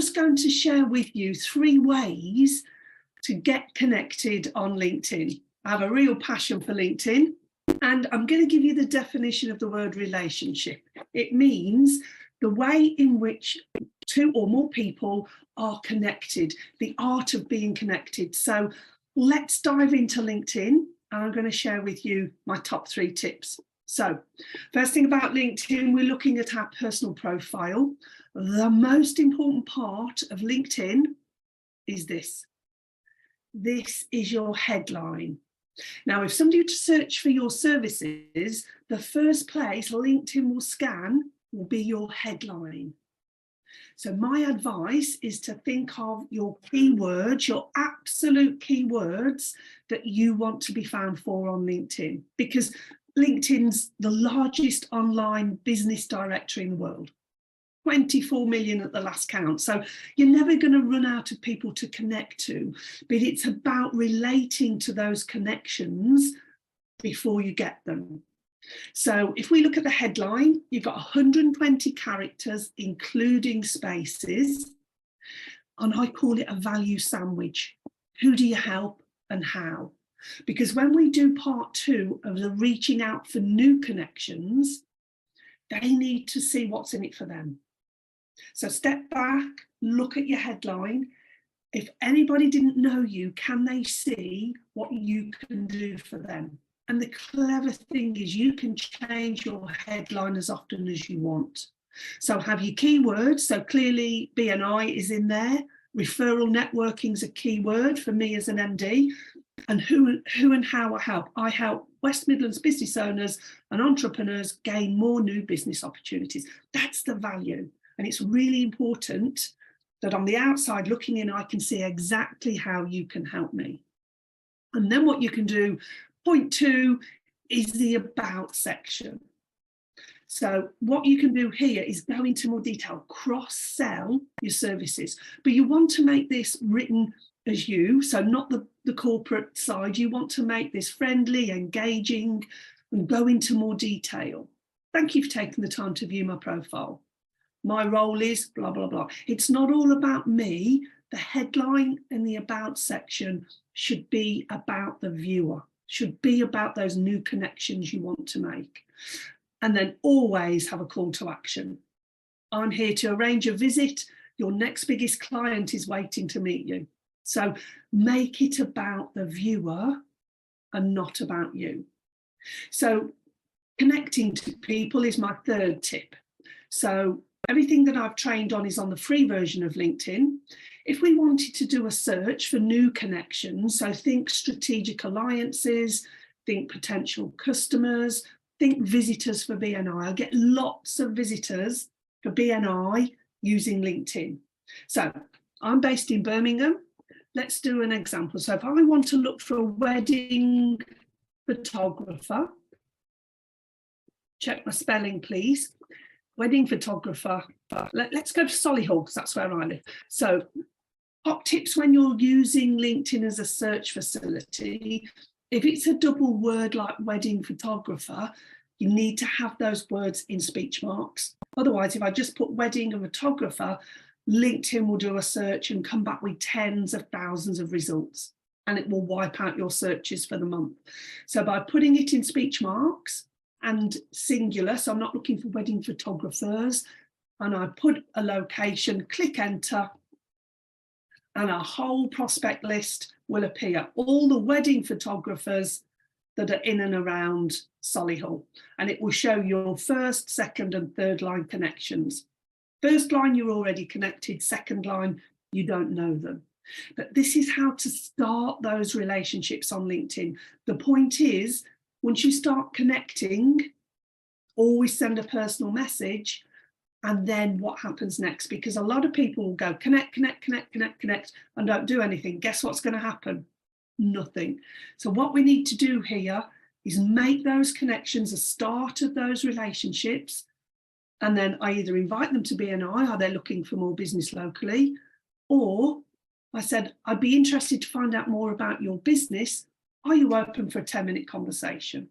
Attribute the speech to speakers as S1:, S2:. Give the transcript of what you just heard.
S1: just going to share with you 3 ways to get connected on LinkedIn. I have a real passion for LinkedIn, and I'm going to give you the definition of the word relationship. It means the way in which 2 or more people are connected, the art of being connected. So let's dive into LinkedIn, and I'm going to share with you my top 3 tips. So first thing about LinkedIn, we're looking at our personal profile. The most important part of LinkedIn is this. This is your headline. Now, if somebody were to search for your services, the first place LinkedIn will scan will be your headline. So my advice is to think of your keywords, your absolute keywords that you want to be found for on LinkedIn, because LinkedIn's the largest online business directory in the world. 24 million at the last count. So you're never going to run out of people to connect to, but it's about relating to those connections before you get them. So if we look at the headline, you've got 120 characters, including spaces, and I call it a value sandwich. Who do you help and how? Because when we do part 2 of the reaching out for new connections, they need to see what's in it for them. So step back, look at your headline. If anybody didn't know you, can they see what you can do for them? And the clever thing is you can change your headline as often as you want. So have your keywords. So clearly BNI is in there. Referral networking is a keyword for me as an MD. And who and how I help. I help West Midlands business owners and entrepreneurs gain more new business opportunities. That's the value. And it's really important that on the outside looking in, I can see exactly how you can help me. And then what you can do, point 2, is the about section. So what you can do here is go into more detail, cross-sell your services. But you want to make this written as you, so not the corporate side. You want to make this friendly, engaging, and go into more detail. Thank you for taking the time to view my profile. My role is blah, blah, blah. It's not all about me. The headline and the about section should be about the viewer, should be about those new connections you want to make. And then always have a call to action. I'm here to arrange a visit. Your next biggest client is waiting to meet you. So make it about the viewer and not about you. So connecting to people is my 3rd tip. So everything that I've trained on is on the free version of LinkedIn. If we wanted to do a search for new connections, so think strategic alliances, think potential customers, think visitors for BNI. I'll get lots of visitors for BNI using LinkedIn. So I'm based in Birmingham. Let's do an example. So if I want to look for a wedding photographer, check my spelling, please. Wedding photographer. Let's go to Solihull, because that's where I live. So top tips when you're using LinkedIn as a search facility. If it's a double word like wedding photographer, you need to have those words in speech marks. Otherwise, if I just put wedding and photographer, LinkedIn will do a search and come back with tens of thousands of results, and it will wipe out your searches for the month. So by putting it in speech marks and singular, so I'm not looking for wedding photographers, and I put a location, click enter, and a whole prospect list will appear. All the wedding photographers that are in and around Solihull, and it will show your 1st, 2nd, and 3rd line connections. 1st line, you're already connected. 2nd line, you don't know them. But this is how to start those relationships on LinkedIn. The point is, once you start connecting, always send a personal message, and then what happens next? Because a lot of people will go connect, connect, connect, connect, connect, and don't do anything. Guess what's going to happen? Nothing. So what we need to do here is make those connections a start of those relationships. And then I either invite them to BNI, are they looking for more business locally? Or I said, I'd be interested to find out more about your business. Are you open for a 10-minute conversation?